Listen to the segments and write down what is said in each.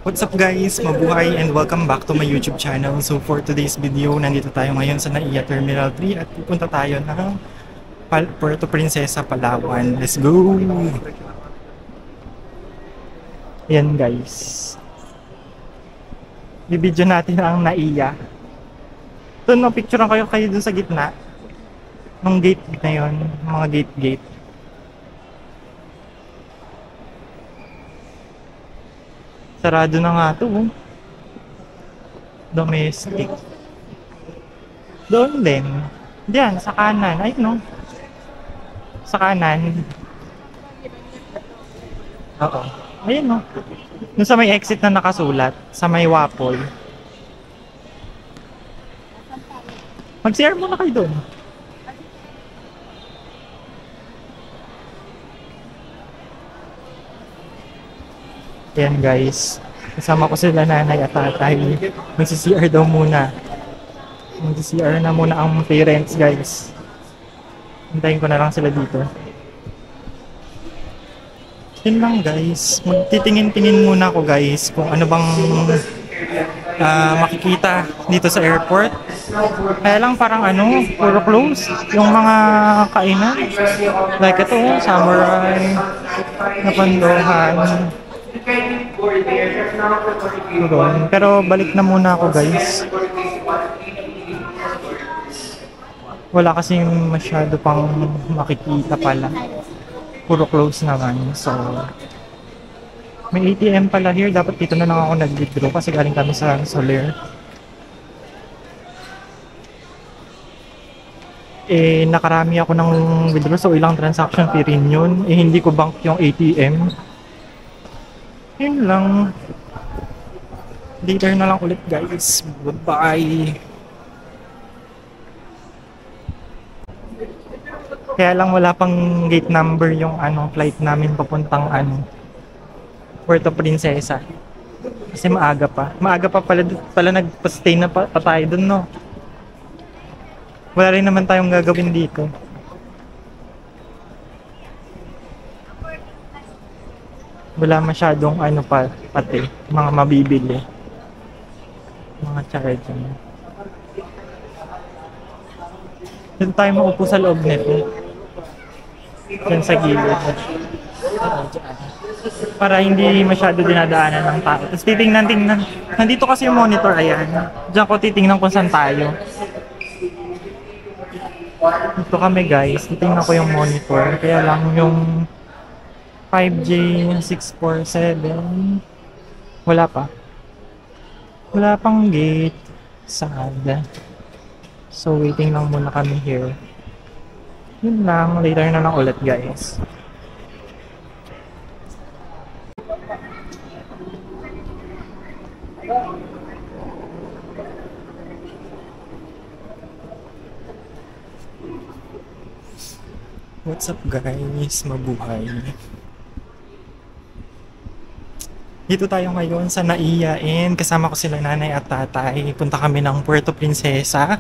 What's up guys? Mabuhay and welcome back to my YouTube channel. So for today's video, nandito tayo ngayon sa NAIA Terminal 3 at pupunta tayo ng Puerto Princesa, Palawan. Let's go! Ayan guys. Bibidyo natin ang NAIA. Doon, no, picturean kayo dun sa gitna. Nung gate na yun, mga gate. Sarado na nga ito. Domestic. Doon din. Diyan, sa kanan. Ay, no? Sa kanan. Oo. Ayun, no? Doon sa may exit na nakasulat. Sa may Wapol. Mag-CR muna kayo doon. Ayan guys, kasama ko sila nanay at tatay. Magsi-CR daw muna. Magsi-CR na muna ang parents guys. Hintayin ko na lang sila dito. Yun lang guys, magtitingin-tingin muna ako guys kung ano bang makikita dito sa airport. Kaya lang parang puro close yung mga kainan. Like ito, Samurai, Napandohan. Pero balik na muna ako guys. Wala kasi masyado pang makikita pala. Puro close naman. So may ATM pala here. Dapat dito na lang ako nag-withdraw kasi galing kami sa Soler. Nakarami ako ng withdraw, so ilang transaction fee rin yun. Hindi ko bank yung ATM. Yun lang. Later na lang ulit guys. Bye-bye. Kaya lang wala pang gate number yung flight namin papuntang Puerto Princesa. Kasi maaga pa. Maaga pa pala nagpa-stay na pa tayo dun, no? Wala rin naman tayong gagawin dito. Wala masyadong pati mga mabibili, mga charging. Dito tayo maupo sa loob nito, dyan sa gilid, para hindi masyado dinadaanan ng tao. Tapos tingnan, nandito kasi yung monitor. Ayan, dyan ko titingnan kung saan tayo. Dito kami guys, titingnan ko yung monitor. Kaya lang yung 5J 647 wala pang gate. Sad. So waiting lang muna kami here. Yun lang, later na lang ulit guys. What's up guys? Mabuhay. Dito tayo ngayon sa NAIA and kasama ko sila nanay at tatay. Punta kami ng Puerto Princesa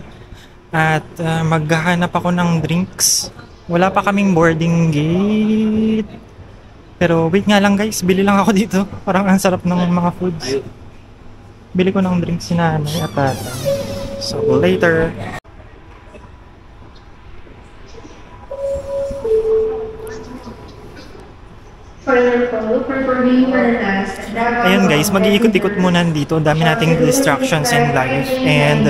at maghahanap ako ng drinks. Wala pa kaming boarding gate. Pero wait nga lang guys, bili lang ako dito. Parang ang sarap ng mga foods. Bili ko ng drinks si nanay at tatay. So later. Ayun guys, mag-iikot-ikot muna dito. Dami nating distractions in life. And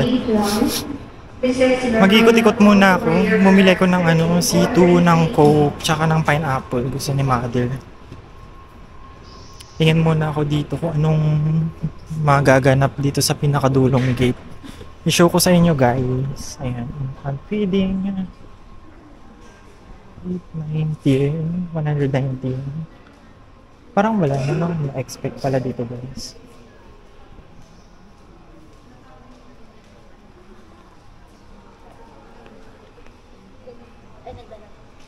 mag-iikot-ikot muna ako. Bumili ko ng C2, ng Coke, tsaka ng pineapple. Gusto ni mother. Tingin muna ako dito kung anong magaganap dito sa pinakadulong gate. I-show ko sa inyo guys. Ayan, infant feeding. 819, 119. Parang wala namang na-expect pala dito guys.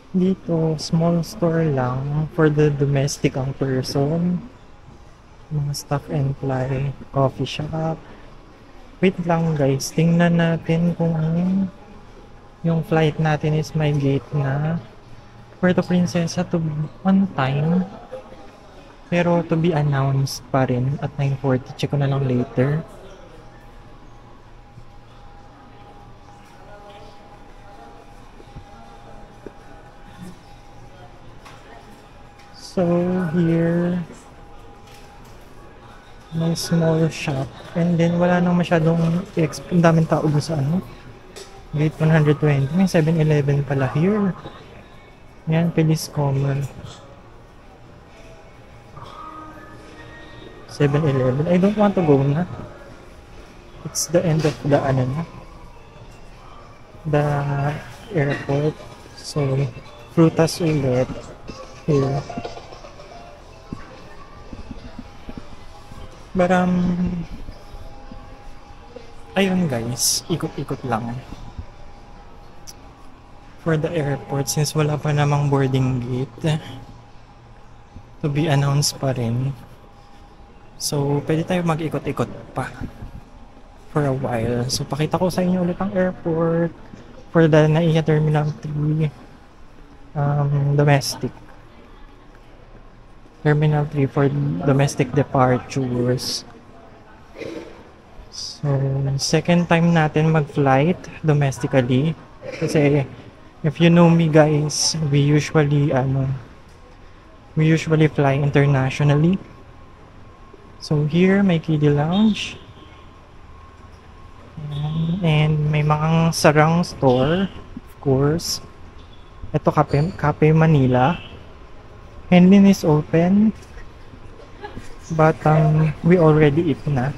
Dito, small store lang for the domestic ang person. Mga stuff and fly, coffee shop. Wait lang guys, tingnan natin kung yung flight natin is may gate na. Puerto Princesa to on time. Pero to be announced pa rin at 9:40. Check ko na lang later. So here, may small shop. And then wala nang masyadong ang daming tao dun sa ano. Gate 120. May 7-Eleven pala here. Yan, Feliz Comer. 7-Eleven. I don't want to go na. It's the end of the ano na. The airport. So, Frutas ulit. Here. But ayun guys, ikot-ikot lang. For the airport, since wala pa namang boarding gate, to be announced pa rin. So, pwede tayo mag-ikot-ikot pa for a while. So, pakita ko sa inyo ulit ang airport for the NAIA Terminal 3 domestic. Terminal 3 for domestic departures. So, second time natin mag-flight domestically. Kasi, if you know me guys, we usually fly internationally. So, here, may kiddie lounge. And may mga sarang store, of course. Ito, Cafe Manila. Henlin is open. But, we already eat na.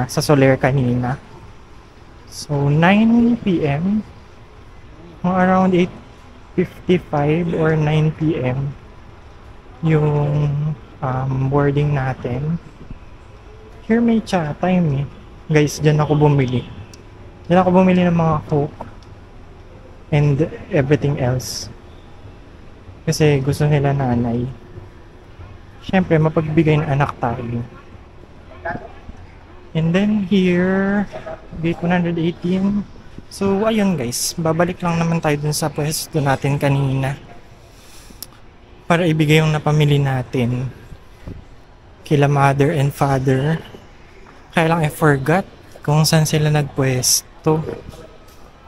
Sa Soler kanina. So, 9 p.m. Around 8:55 or 9 p.m. yung boarding natin. Here may cha time eh. Guys, dyan ako bumili. Dyan ako bumili ng mga Coke and everything else. Kasi gusto nila nanay. Siyempre, mapagbigay ng anak tayo. And then here, gate 118. So, ayun guys. Babalik lang naman tayo dun sa pwesto natin kanina. Para ibigay yung napamili natin. Kila mother and father. Kaya lang I forgot kung saan sila nagpwesto.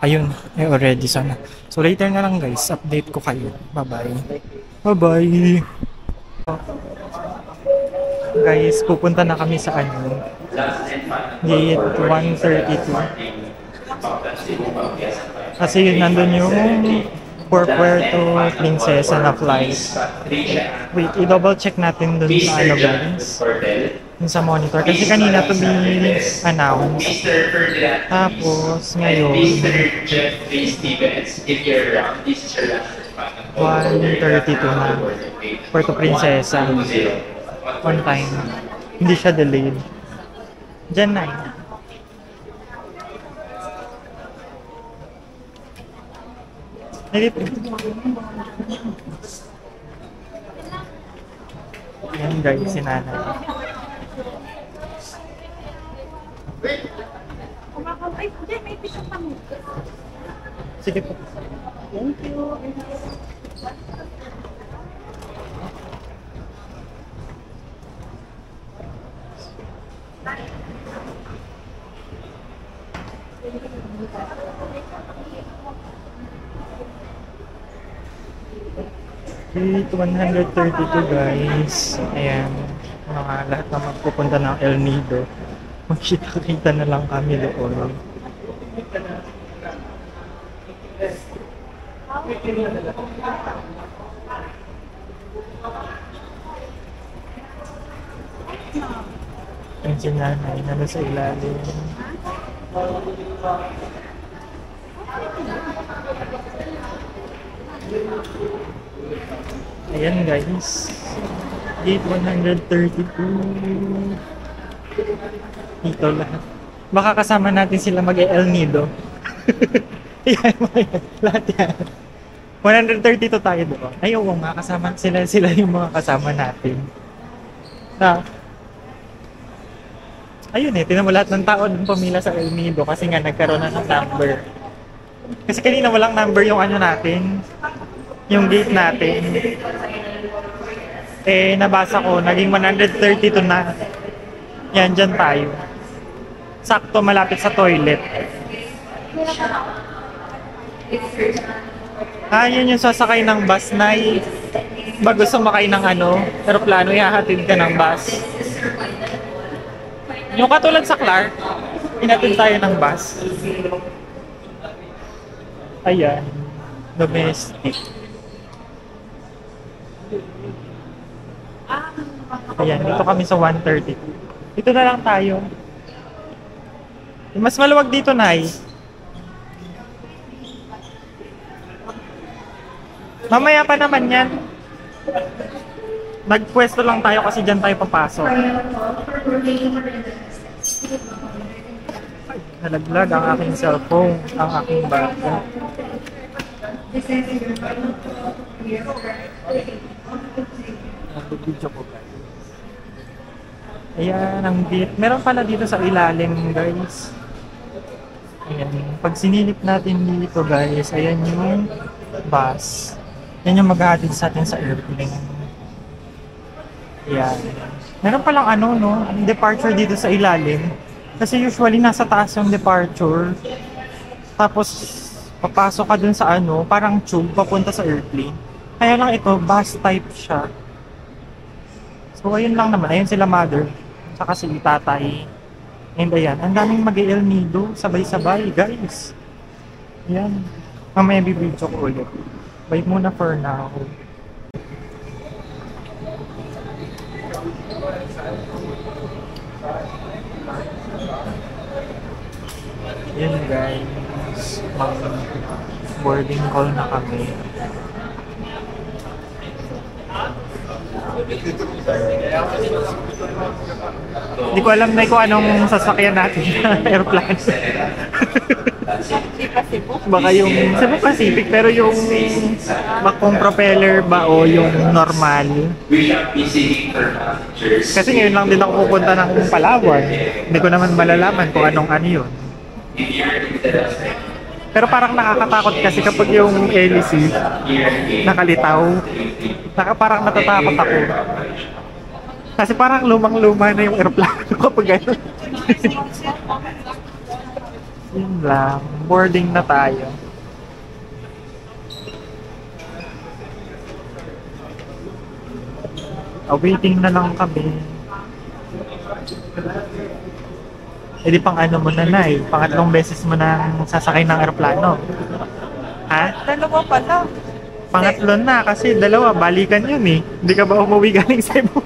Ayun, already sana. So later na lang guys, update ko kayo. Bye-bye. Bye-bye. Guys, pupunta na kami sa ano. Gate 132. Kasi nandun yung for Puerto Princesa na flight. Wait, i-double check natin dun sa ano guys. Dun sa monitor. Kasi kanina to be announced. Tapos ngayon 1:32 na. Puerto Princesa. On time. Hindi siya delayed. Diyan na. Yan guys, si nanay. Sige po. Thank you. Gate 132 guys. Ayan. Mga lahat na magpupunta ng El Nido. Magkita-kita na lang kami doon. Yan si nanay na sa ilalim. Ayan guys. Gate 132. Dito lahat. Baka kasama natin sila mag-El Nido. Yan, lahat yan. 132 tayo doon. Ay, oo nga, kasama sila yung mga kasama natin. Ayun eh, tinan mo lahat ng tao dun pumila sa El Nido kasi nga nagkaroon na ng number. Kasi kanina walang number yung ano natin, yung gate natin. Eh, nabasa ko, naging 132 na. Yan, dyan tayo. Sakto, malapit sa toilet. Ah, yun yung sasakay ng bus na bago sumakay ng aeroplano, ihahatid ka ng bus. Yung katulad sa Clark, inatid tayo ng bus. Ayan, domestic. Ayan, dito kami sa 130. Dito na lang tayo. Mas maluwag dito, Nay. Mamaya pa naman yan. Nagpwesto lang tayo kasi dyan tayo papasok. Ay, nalaglag ang aking cellphone, ang aking bago. Nag-video ko ba? Ayan, ang gate. Meron pala dito sa ilalim, guys. Ayan, pag sinilip natin dito, guys, ayan yung bus. Yan yung maghahatid sa atin sa airplane. Ayan. Meron palang departure dito sa ilalim. Kasi usually nasa taas yung departure. Tapos, papasok ka dun sa parang tube, papunta sa airplane. Kaya lang ito, bus type siya. So, ayun lang naman. Ayun sila mother. Saka si tatay. And ayan, ang daming mag-El Nido. Sabay-sabay, guys. Ayan. Mamaya bibidyo ko ulit. Bye muna for now. Ayan, guys. Mag-boarding call na kami. Hindi ko alam na kung anong sasakyan natin na aeroplano. Baka yung Cebu Pacific, pero yung bakong propeller ba o yung normal. Kasi ngayon lang din ako pupunta ng Palawan. Hindi ko naman malalaman kung anong yun. Pero parang nakakatakot kasi kapag yung hélice nakalitaw. Parang natatakot ako. Kasi parang lumang-luma na yung aeroplano kapag gano'n. Yun lang. Boarding na tayo. Waiting na lang kami. E di pang mo na, Nay? Pangatlong beses mo nang sasakay ng aeroplano. Ha? Dalawa pala. Pangatlo na kasi dalawa, balikan yun eh. Hindi ka ba umuwi galing Cebu?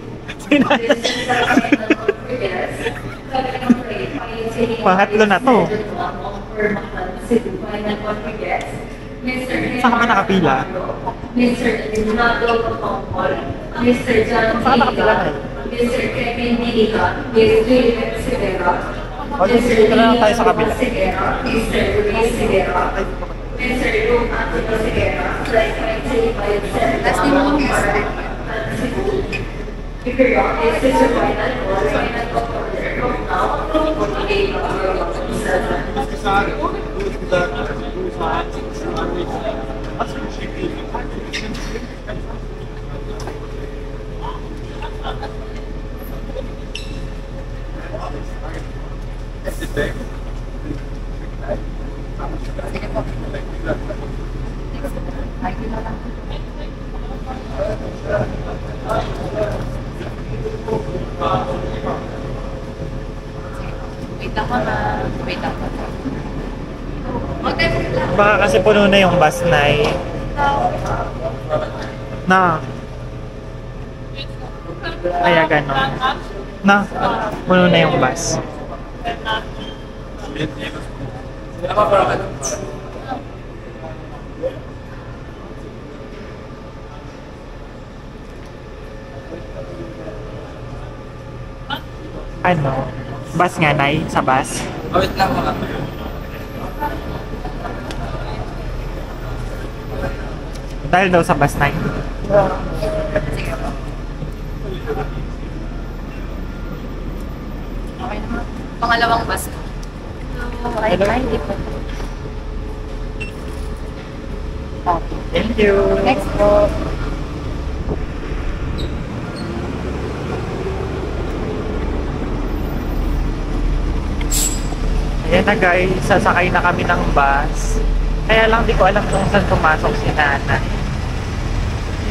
Pangatlo na to. Saan ka ba nakapila? Saan ka nakapila na eh? O, dito na lang tayo sa kabila. Last name mo, Mr. Wait lang. Baka kasi puno na yung bus, Nay. Na. Kaya ganon. Na. Puno na yung bus. Bus nga, Nay? Sa bus? Wait lang mga. Dahil daw sa bus, Nay. Okay naman. Pangalawang bus. Okay, hindi po. Thank you. Next po. Yan na guys, sasakay na kami ng bus. Kaya lang di ko alam kung saan pumasok si nanay.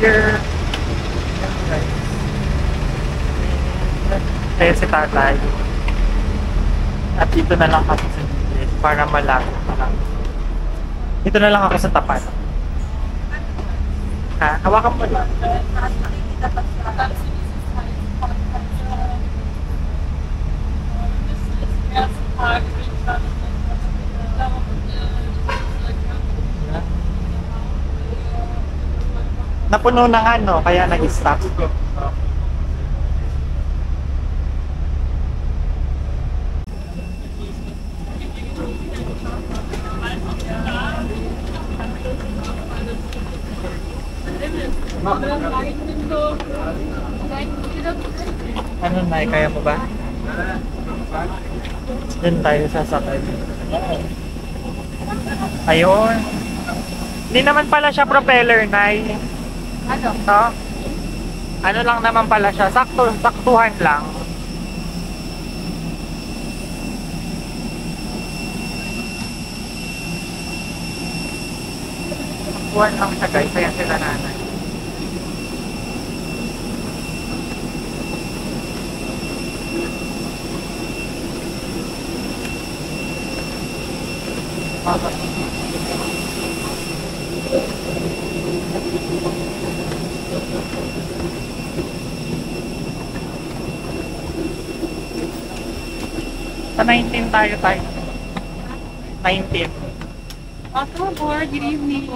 Here. Yan guys. Kaya si tatay. At dito na lang kami sa gilid para malapit pa lang. Dito na lang ako sa tapat. Ha? Hawakan mo lang. Napuno ng ano, kaya nag-stop. Ano na, kaya mo ba? Diyan tayo sasakay. Ayun. Hindi naman pala siya propeller, Nay. Ano? No? Ano lang naman pala siya, saktuhan lang. Saktuhan lang siya guys, kaya sila nanay. Sa 19 tayo. 19. Welcome aboard. Good evening.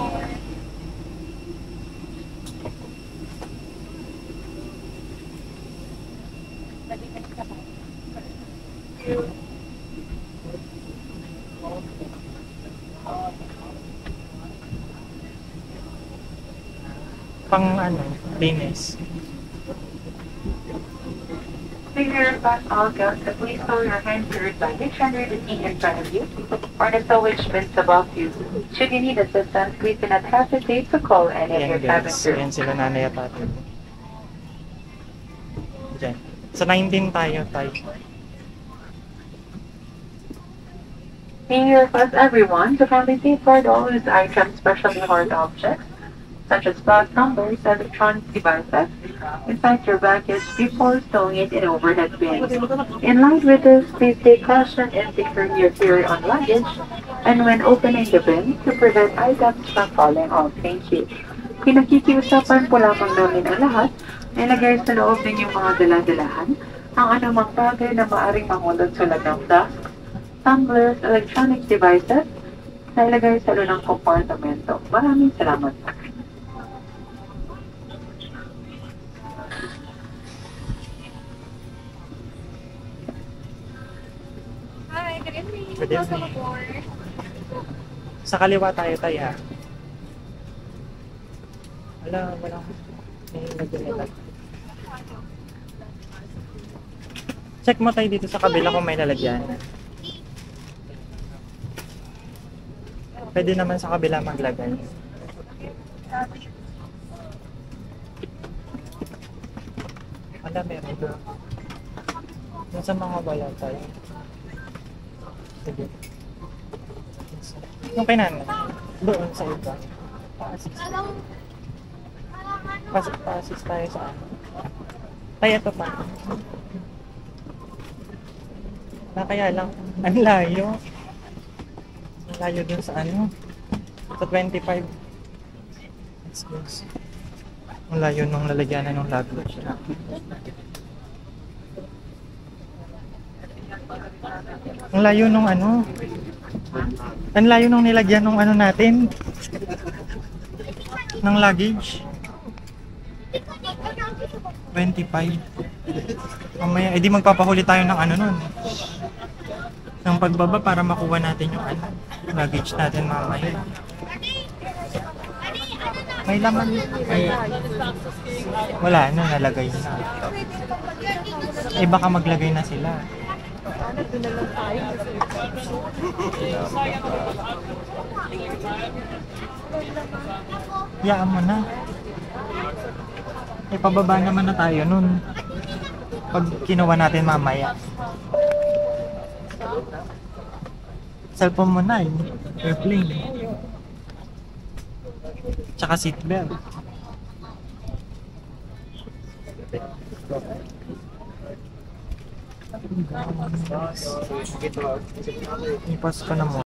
Pang ano, linis. Figure back all guests, please throw your hands to your luggage under the seat in front of you or the sewage bins above you. Should you need assistance, please do not hesitate to call any of Ayan your cabin guys, crew. ayan sila nanay at tatay. Diyan. Sa 19 tayo. May we request everyone to kindly safeguard all these items, especially hard objects, such as bag numbers, electronic devices, inside your baggage before stowing it in overhead bins. In line with this, please take caution in securing your carry-on luggage and when opening the bin to prevent items from falling off. Thank you. Pinakikiusapan po lamang namin ang lahat na ilagay sa loob ninyong mga dala-dalahan ang anumang bagay na maaaring mahulog tulad ng flasks, tumblers, electronic devices na ilagay sa loob ng kompartamento. Maraming salamat. Hi, good evening. Good Welcome evening. aboard. Sa kaliwa tayo. Walang may nagdala. Check mo tayo dito sa kabila kung may lalagyan. Pwede naman sa kabila maglagay. Wala, meron na. Doon sa mga wala tayo. Sige. Yung kay nanay. Doon sa iba. Pa-assist. Pa-assist tayo sa ano. Tayo ito pa. Kaya lang, ang layo. Ang layo dun sa ano. Sa 25. Let's go. Ang layo nung lalagyanan ng luggage. Ang layo nung ano. Ang layo nung nilagyan nung ano natin. Ng luggage. 25. Mamaya, edi magpapahuli tayo ng ano nun. Ng pagbaba para makuha natin yung ano, luggage natin mamaya. May laman. Wala na, nalagay na. Eh baka maglagay na sila. Yaan mo na. Eh pababa naman na tayo nun. Pag kinuha natin mamaya. Cellphone mo na eh. Airplane. Tsaka seatbelt. Ipas ka na mo.